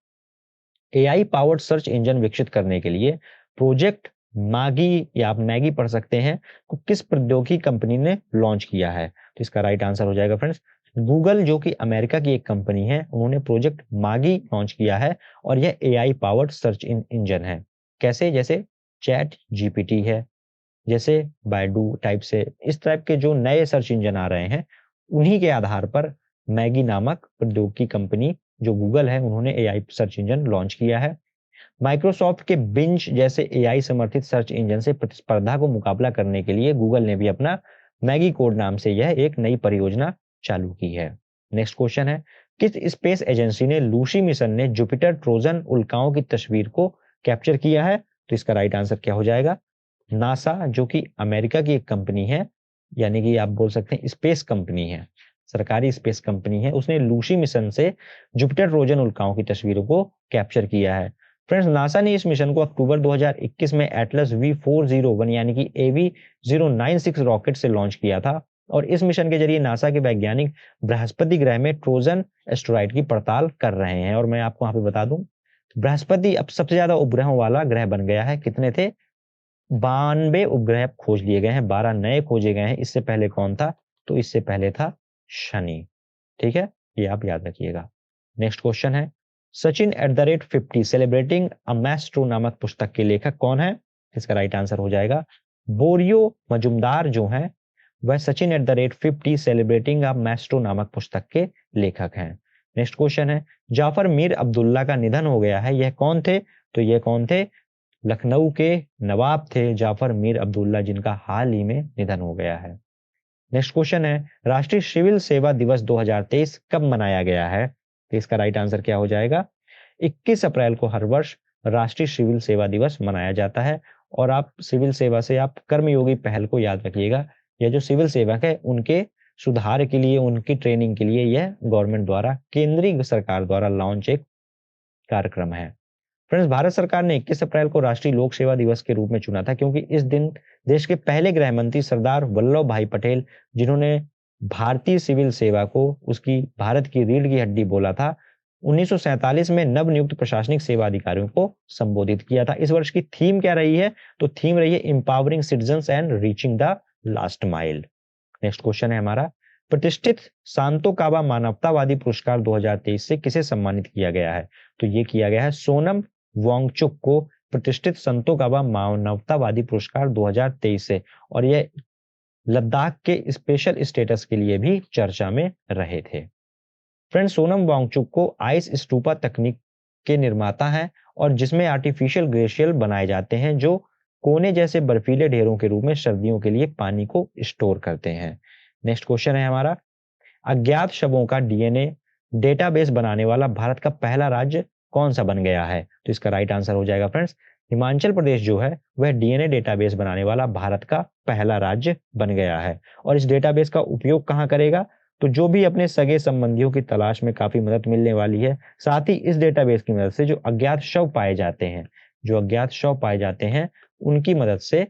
एआई पावर्ड सर्च इंजन विकसित करने के लिए प्रोजेक्ट मागी या आप मैगी पढ़ सकते हैं को किस प्रौद्योगिकी कंपनी ने लॉन्च किया है? तो इसका राइट आंसर हो जाएगा फ्रेंड्स गूगल, जो कि अमेरिका की एक कंपनी है, उन्होंने प्रोजेक्ट मागी लॉन्च किया है और यह एआई पावर्ड सर्च इंजन है। कैसे? जैसे चैट जीपीटी है, जैसे बायडू टाइप से, इस टाइप के जो नए सर्च इंजन आ रहे हैं उन्हीं के आधार पर मैगी नामक प्रौद्योगिकी कंपनी जो गूगल है उन्होंने एआई सर्च इंजन लॉन्च किया है। माइक्रोसॉफ्ट के बिंज जैसे एआई समर्थित सर्च इंजन से प्रतिस्पर्धा को मुकाबला करने के लिए गूगल ने भी अपना मैगी कोड नाम से यह एक नई परियोजना चालू की है। नेक्स्ट क्वेश्चन है, किस स्पेस एजेंसी ने लूसी मिशन ने जुपिटर ट्रोजन उल्काओं की तस्वीर को कैप्चर किया है? तो इसका राइट आंसर क्या हो जाएगा? नासा, जो कि अमेरिका की एक कंपनी है, यानी कि आप बोल सकते हैं स्पेस कंपनी है, सरकारी स्पेस कंपनी है, उसने लूसी मिशन से जुपिटर ट्रोजन उल्काओं की तस्वीरों को कैप्चर किया है। फ्रेंड्स, नासा ने इस मिशन को अक्टूबर 2021 में एटलस V401 यानी कि AV096 रॉकेट से लॉन्च किया था और इस मिशन के जरिए नासा के वैज्ञानिक बृहस्पति ग्रह में ट्रोजन एस्टेरॉयड की पड़ताल कर रहे हैं। और मैं आपको यहाँ पे बता दूं, बृहस्पति अब सबसे ज्यादा उपग्रहों वाला ग्रह बन गया है। कितने थे? 92 उपग्रह खोज लिए गए हैं, 12 नए खोजे गए हैं। इससे पहले कौन था? तो इससे पहले था शनि। ठीक है, ये आप याद रखिएगा। नेक्स्ट क्वेश्चन है, सचिन @50 सेलिब्रेटिंग अ मैस्ट्रो नामक पुस्तक के लेखक कौन है? इसका राइट आंसर हो जाएगा बोरियो मजुमदार, जो है वह सचिन @50 सेलिब्रेटिंग अ मैस्ट्रो नामक पुस्तक के लेखक हैं। नेक्स्ट क्वेश्चन है, जाफर मीर अब्दुल्ला का निधन हो गया है, यह कौन थे? तो यह कौन थे? लखनऊ के नवाब थे जाफर मीर अब्दुल्ला, जिनका हाल ही में निधन हो गया है। नेक्स्ट क्वेश्चन है, राष्ट्रीय सिविल सेवा दिवस 2023 कब मनाया गया है? तो इसका राइट आंसर क्या हो जाएगा? 21 अप्रैल को हर वर्ष राष्ट्रीय सिविल सेवा दिवस मनाया जाता है। और आप सिविल सेवा से आप कर्मयोगी पहल को याद रखिएगा। यह जो सिविल सेवक है उनके सुधार के लिए, उनकी ट्रेनिंग के लिए यह गवर्नमेंट द्वारा, केंद्रीय सरकार द्वारा लॉन्च एक कार्यक्रम है। फ्रेंड्स, भारत सरकार ने 21 अप्रैल को राष्ट्रीय लोक सेवा दिवस के रूप में चुना था क्योंकि इस दिन देश के पहले गृह मंत्री सरदार वल्लभ भाई पटेल, जिन्होंने भारतीय सिविल सेवा को उसकी भारत की रीढ़ की हड्डी बोला था, 1947 में नवनियुक्त प्रशासनिक सेवा अधिकारियों को संबोधित किया था। इस वर्ष की थीम क्या रही है? तो थीम रही है empowering citizens and reaching the last mile. Next question है हमारा, प्रतिष्ठित सांतो काबा मानवतावादी पुरस्कार 2023 से किसे सम्मानित किया गया है? तो ये किया गया है सोनम वांगचुक को प्रतिष्ठित संतो काबा मानवतावादी पुरस्कार 2023 से, और ये लद्दाख के स्पेशल स्टेटस के लिए भी चर्चा में रहे थे। फ्रेंड्स, सोनम वांगचुक को आइस स्टूपा तकनीक के निर्माता हैं और जिसमें आर्टिफिशियल ग्लेशियर बनाए जाते हैं जो कोने जैसे बर्फीले ढेरों के रूप में सर्दियों के लिए पानी को स्टोर करते हैं। नेक्स्ट क्वेश्चन है हमारा, अज्ञात शवों का डीएनए डेटाबेस बनाने वाला भारत का पहला राज्य कौन सा बन गया है? तो इसका राइट आंसर हो जाएगा फ्रेंड्स हिमाचल प्रदेश, जो है वह डीएनए डेटाबेस बनाने वाला भारत का पहला राज्य बन गया है। और इस डेटाबेस का उपयोग कहां करेगा? तो जो भी अपने सगे संबंधियों की तलाश में काफी मदद मिलने वाली है। साथ ही इस डेटाबेस की मदद से जो अज्ञात शव पाए जाते हैं, उनकी मदद से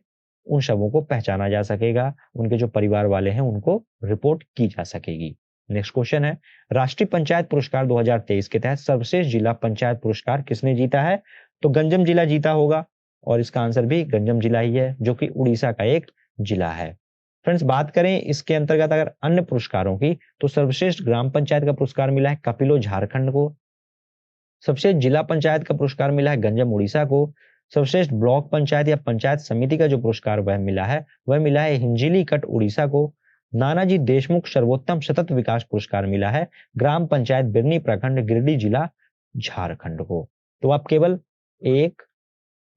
उन शवों को पहचाना जा सकेगा, उनके जो परिवार वाले हैं उनको रिपोर्ट की जा सकेगी। नेक्स्ट क्वेश्चन है, राष्ट्रीय पंचायत पुरस्कार 2023 के तहत सर्वश्रेष्ठ जिला पंचायत पुरस्कार किसने जीता है? तो गंजम जिला जीता होगा और इसका आंसर भी गंजम जिला ही है, जो कि उड़ीसा का एक जिला है। फ्रेंड्स, बात करें इसके अंतर्गत अगर अन्य पुरस्कारों की, तो सर्वश्रेष्ठ ग्राम पंचायत का पुरस्कार मिला है कपिलो झारखंड को, सबसे जिला पंचायत का पुरस्कार मिला है गंजम उड़ीसा को, सर्वश्रेष्ठ ब्लॉक पंचायत या पंचायत समिति का जो पुरस्कार वह मिला है हिंजिली कट उड़ीसा को, नानाजी देशमुख सर्वोत्तम सतत विकास पुरस्कार मिला है ग्राम पंचायत बिरनी प्रखंड गिरिडीह जिला झारखंड को। तो आप केवल 1,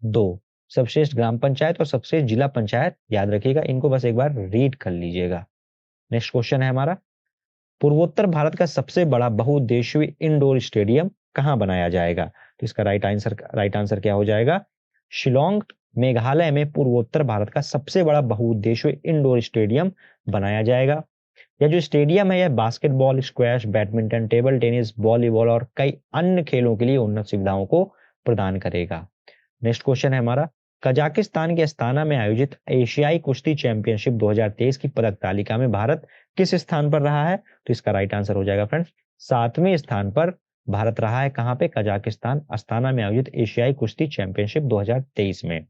2 सर्वश्रेष्ठ ग्राम पंचायत और सर्वश्रेष्ठ जिला पंचायत याद रखिएगा, इनको बस एक बार रीड कर लीजिएगा। नेक्स्ट क्वेश्चन है हमारा, पूर्वोत्तर भारत का सबसे बड़ा बहुउद्देशीय इंडोर स्टेडियम कहां बनाया जाएगा? तो इसका राइट आंसर क्या हो जाएगा? शिलोंग मेघालय में पूर्वोत्तर भारत का सबसे बड़ा बहुउद्देशीय इंडोर स्टेडियम बनाया जाएगा। यह जो स्टेडियम है यह basketball, squash, badminton, table tennis, volleyball और कई अन्य खेलों के लिए उन्नत सुविधाओं को प्रदान करेगा। नेक्स्ट क्वेश्चन है हमारा, कजाकिस्तान के अस्ताना में आयोजित एशियाई कुश्ती चैंपियनशिप 2023 की पदक तालिका में भारत किस स्थान पर रहा है? तो इसका राइट आंसर हो जाएगा फ्रेंड्स 7वें स्थान पर भारत रहा है। कहां पे? कजाकिस्तान अस्ताना में आयोजित एशियाई कुश्ती चैंपियनशिप 2023 में।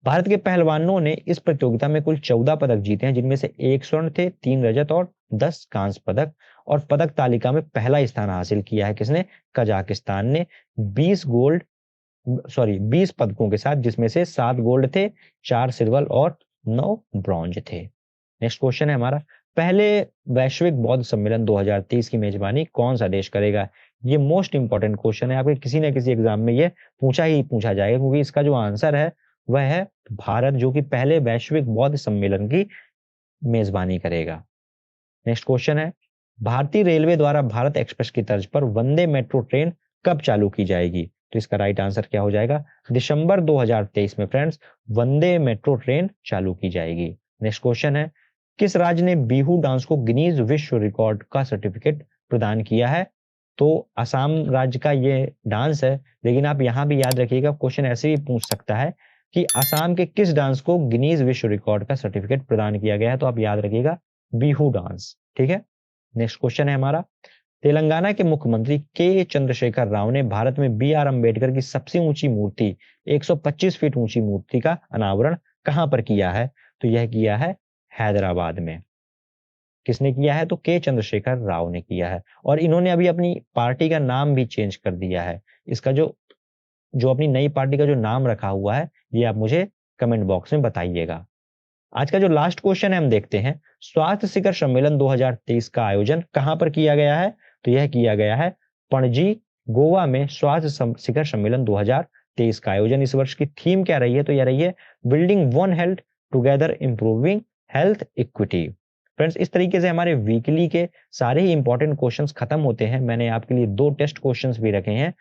भारत के पहलवानों ने इस प्रतियोगिता में कुल 14 पदक जीते हैं, जिनमें से 1 स्वर्ण थे, 3 रजत और 10 कांस्य पदक। और पदक तालिका में पहला स्थान हासिल किया है किसने? कजाकिस्तान ने 20 पदकों के साथ, जिसमें से 7 गोल्ड थे, 4 सिल्वर और 9 ब्रॉन्ज थे। नेक्स्ट क्वेश्चन है हमारा, पहले वैश्विक बौद्ध सम्मेलन 2023 की मेजबानी कौन सा देश करेगा? ये मोस्ट इंपॉर्टेंट क्वेश्चन है, आपके किसी ना किसी एग्जाम में ये पूछा जाएगा, क्योंकि इसका जो आंसर है वह है भारत, जो कि पहले वैश्विक बौद्ध सम्मेलन की मेजबानी करेगा। नेक्स्ट क्वेश्चन है, भारतीय रेलवे द्वारा भारत एक्सप्रेस की तर्ज पर वंदे मेट्रो ट्रेन कब चालू की जाएगी? तो इसका राइट आंसर क्या हो जाएगा? दिसंबर 2023 में फ्रेंड्स वंदे मेट्रो ट्रेन चालू की जाएगी। नेक्स्ट क्वेश्चन है, किस राज्य ने बिहू डांस को गिनीज विश्व रिकॉर्ड का सर्टिफिकेट प्रदान किया है? तो असम राज्य का ये डांस है, लेकिन आप यहां भी याद रखिएगा, क्वेश्चन ऐसे भी पूछ सकता है कि असम के किस डांस को गिनीज विश्व रिकॉर्ड का सर्टिफिकेट प्रदान किया गया है? तो आप याद रखिएगा बिहू डांस। ठीक है। नेक्स्ट क्वेश्चन है हमारा, तेलंगाना के मुख्यमंत्री के चंद्रशेखर राव ने भारत में बी आर अम्बेडकर की सबसे ऊंची मूर्ति 125 फीट ऊंची मूर्ति का अनावरण कहां पर किया है? तो यह किया है हैदराबाद में। किसने किया है? तो के चंद्रशेखर राव ने किया है। और इन्होंने अभी अपनी पार्टी का नाम भी चेंज कर दिया है। इसका जो अपनी नई पार्टी का जो नाम रखा हुआ है, ये आप मुझे कमेंट बॉक्स में बताइएगा। आज का जो लास्ट क्वेश्चन है हम देखते हैं, स्वास्थ्य शिखर सम्मेलन 2023 का आयोजन कहां पर किया गया है? तो यह किया गया है पणजी, गोवा में। स्वास्थ्य शिखर सम्मेलन 2023 का आयोजन, इस वर्ष की थीम क्या रही है? तो यह रही है building one health together improving health equity. Friends, इस तरीके से हमारे वीकली के सारे ही इंपॉर्टेंट क्वेश्चंस खत्म होते हैं। मैंने आपके लिए 2 टेस्ट क्वेश्चंस भी रखे हैं,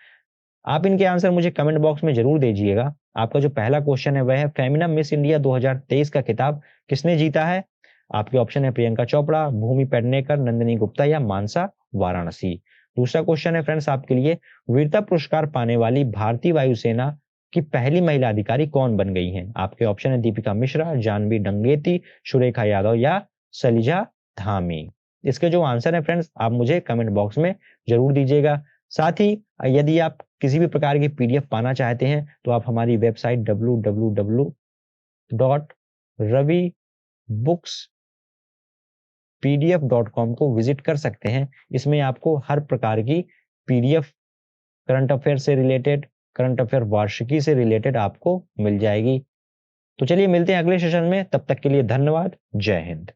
आप इनके आंसर मुझे कमेंट बॉक्स में जरूर दीजिएगा। आपका जो पहला क्वेश्चन है वह है, फेमिना मिस इंडिया 2023 का खिताब किसने जीता है? आपके ऑप्शन है प्रियंका चोपड़ा, भूमि पेडनेकर, नंदिनी गुप्ता या मानसा वाराणसी। दूसरा क्वेश्चन है फ्रेंड्स आपके लिए, वीरता पुरस्कार पाने वाली भारतीय वायुसेना की पहली महिला अधिकारी कौन बन गई हैं? आपके ऑप्शन है दीपिका मिश्रा, जानवी डंगेती, सुरेखा यादव या सलिजा धामी। इसके जो आंसर है फ्रेंड्स आप मुझे कमेंट बॉक्स में जरूर दीजिएगा। साथ ही यदि आप किसी भी प्रकार की पीडीएफ पाना चाहते हैं तो आप हमारी वेबसाइट www.ravibookspdf.com को विजिट कर सकते हैं। इसमें आपको हर प्रकार की पीडीएफ करंट अफेयर से रिलेटेड, करंट अफेयर वार्षिकी से रिलेटेड आपको मिल जाएगी। तो चलिए मिलते हैं अगले सेशन में, तब तक के लिए धन्यवाद। जय हिंद।